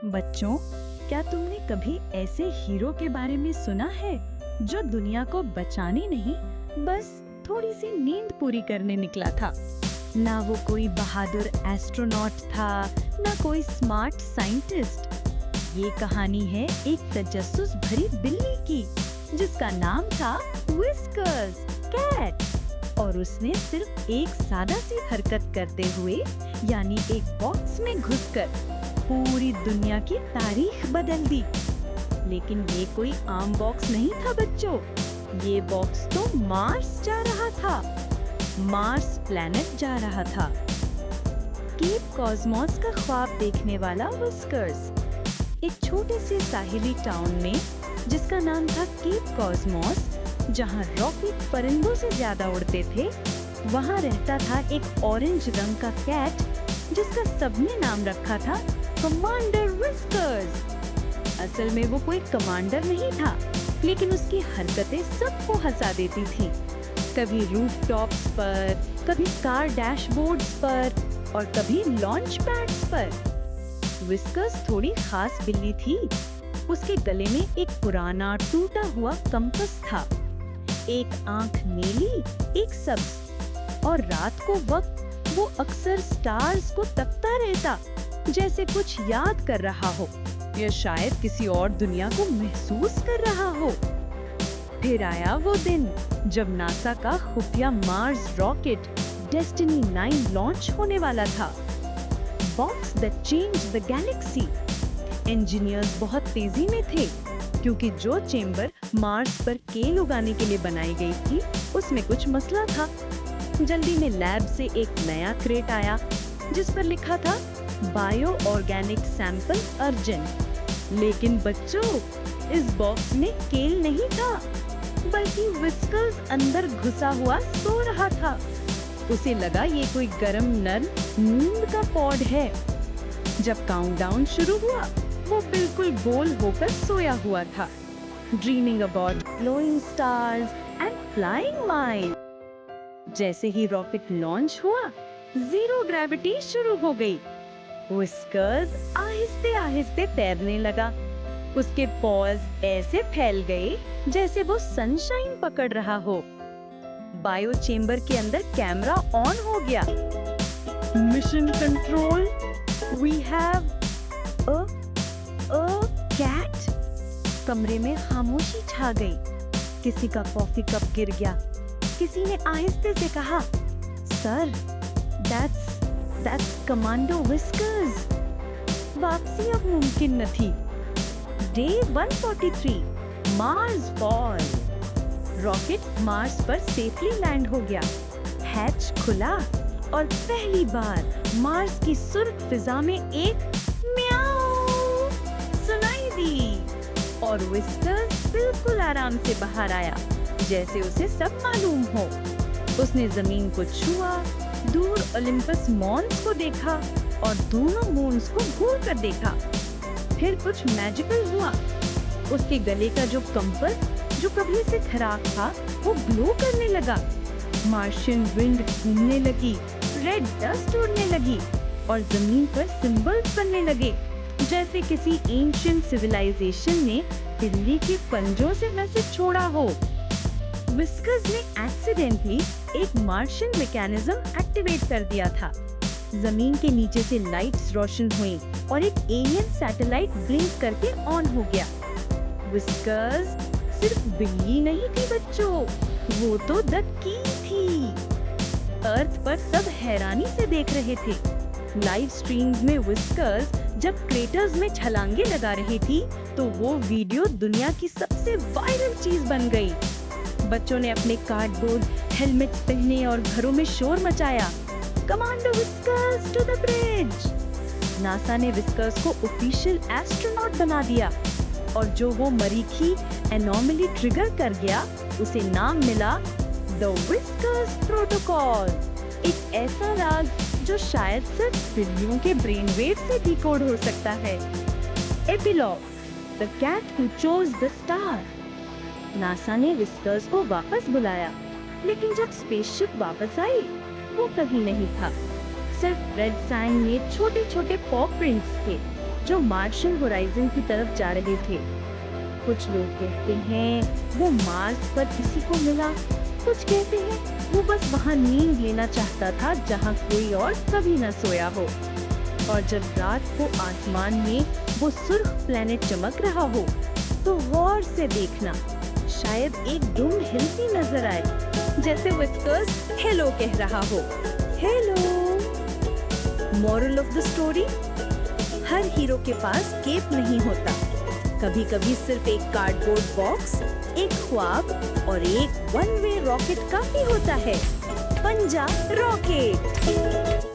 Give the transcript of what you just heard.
बच्चों, क्या तुमने कभी ऐसे हीरो के बारे में सुना है जो दुनिया को बचाने नहीं, बस थोड़ी सी नींद पूरी करने निकला था? ना वो कोई बहादुर एस्ट्रोनॉट था, ना कोई स्मार्ट साइंटिस्ट। ये कहानी है एक तजस्सुस भरी बिल्ली की, जिसका नाम था व्हिस्कर्स कैट। और उसने सिर्फ एक सादा सी हरकत करते हुए, यानी एक बॉक्स में घुसकर पूरी दुनिया की तारीख बदल दी। लेकिन ये कोई आम बॉक्स नहीं था बच्चों, ये बॉक्स तो मार्स जा रहा था। मार्स प्लेनेट जा रहा था। केप कॉस्मोस का ख्वाब देखने वाला व्हिस्कर्स एक छोटे से साहिली टाउन में, जिसका नाम था केप कॉस्मोस, जहां रॉकेट परिंदों से ज्यादा उड़ते थे, वहां रहता था एक ऑरेंज रंग का कैट, जिसका सबने नाम रखा था कमांडर व्हिस्कर्स। असल में वो कोई कमांडर नहीं था, लेकिन उसकी हरकतें सबको हंसा देती थी। कभी रूफटॉप्स पर, कभी कार डैशबोर्ड्स पर और कभी लॉन्च पैड्स पर। व्हिस्कर्स थोड़ी खास बिल्ली थी। उसके गले में एक पुराना टूटा हुआ कंपास था। एक आंख नीली, एक सब्ज, और रात को वक्त वो अक्सर स्टार्स को तकता रहता, जैसे कुछ याद कर रहा हो या शायद किसी और दुनिया को महसूस कर रहा हो। फिर आया वो दिन जब नासा का खुफिया मार्स रॉकेट डेस्टिनी 9 लॉन्च होने वाला था। Box that changed the Galaxy. Engineers बहुत तेजी में थे, क्योंकि जो चेंबर मार्स पर केल उगाने के लिए बनाई गई थी, उसमें कुछ मसला था। जल्दी में लैब से एक नया क्रेट आया, जिस पर लिखा था बायो ऑर्गेनिक सैंपल अर्जेंट। लेकिन बच्चों, इस बॉक्स में केल नहीं था, बल्कि व्हिस्कर्स अंदर घुसा हुआ सो रहा था। उसे लगा ये कोई गरम नर्म नींद का पॉड है। जब काउंटडाउन शुरू हुआ, वो बिल्कुल गोल होकर सोया हुआ था, dreaming about glowing stars and flying mile. जैसे ही रॉकेट लॉन्च हुआ, जीरो ग्रेविटी शुरू हो गई। व्हिस्कर्स आहिस्ते आहिस्ते तैरने लगा। उसके पॉज ऐसे फैल गए जैसे वो सनशाइन पकड़ रहा हो। बायो चेंबर के अंदर कैमरा ऑन हो गया। Mission control, we have a cat. कमरे में खामोशी छा गई। किसी का कॉफी कप गिर गया। किसी ने आहिस्ते से कहा, सर, दैट्स कमांडो व्हिस्कर्स। वापसी अब मुमकिन न थी। Day 143, Mars fall. Rocket Mars पर सेफली लैंड हो गया। हैच खुला और पहली बार मार्स की सुर्ख फिजा में एक म्याऊ सुनाई दी। और व्हिस्कर्स बिल्कुल आराम से बाहर आया, जैसे उसे सब मालूम हो। उसने जमीन को छुआ, दूर ओलिम्पस मॉन्स को देखा और दोनों मून्स को घूर कर देखा। फिर कुछ मैजिकल हुआ। उसके गले का जो कंपास, जो कभी से खराब था, वो ग्लो करने लगा। मार्शियन विंड घूमने लगी, रेड डस्ट उड़ने लगी और जमीन पर सिंबल्स बनने लगे, जैसे किसी एंशिएंट सिविलाइजेशन ने बिल्ली के पंजों से मैसेज छोड़ा हो। व्हिस्कर्स ने एक्सीडेंटली एक मार्शियन मैकेनिज्म एक्टिवेट कर दिया था। जमीन के नीचे से लाइट्स रोशन हुई और एक एलियन सैटेलाइट ब्लिंक करके ऑन हो गया। व्हिस्कर्स सिर्फ बिल्ली नहीं थी बच्चों, वो तो द किंग थी। अर्थ पर सब हैरानी से देख रहे थे। लाइव स्ट्रीम्स में व्हिस्कर्स जब क्रेटर्स में छलांगे लगा रही थी, तो वो वीडियो दुनिया की सबसे वायरल चीज बन गई। बच्चों ने अपने कार्डबोर्ड हेलमेट्स पहने और घरों में शोर मचाया, commando whiskers to the bridge. NASA ने व्हिस्कर्स को ऑफिशियल एस्ट्रोनॉट बना दिया, और जो वो मरीखी एनोमली ट्रिगर कर गया, उसे नाम मिला द व्हिस्कर्स प्रोटोकॉल। एक ऐसा राज जो शायद सिर्फ बिल्लियों के ब्रेन वेव से डिकोड हो सकता है। Epilogue, the cat who chose the star. NASA ने व्हिस्कर्स को वापस बुलाया, लेकिन जब स्पेसशिप वापस आई, वो कहीं नहीं था। सिर्फ रेड सैंड में छोटे छोटे पॉ प्रिंट्स थे। जो मार्शियल होराइजन की तरफ जा रहे थे। कुछ लोग कहते हैं वो मार्स पर किसी को मिला, कुछ कहते हैं वो बस वहाँ नींद लेना चाहता था जहाँ कोई और कभी न सोया हो। और जब रात को आसमान में वो सुर्ख प्लेनेट चमक रहा हो तो गौर से देखना, शायद एक दुम हिलती नजर आए, जैसे विस्कर्स हेलो कह रहा हो। Hello. Moral of the story, her hero के पास केप नहीं होता। कभी-कभी सिर्फ एक कार्डबोर्ड बॉक्स, एक ख्वाब और एक वन वे रॉकेट काफी होता है। पंजा रॉकेट।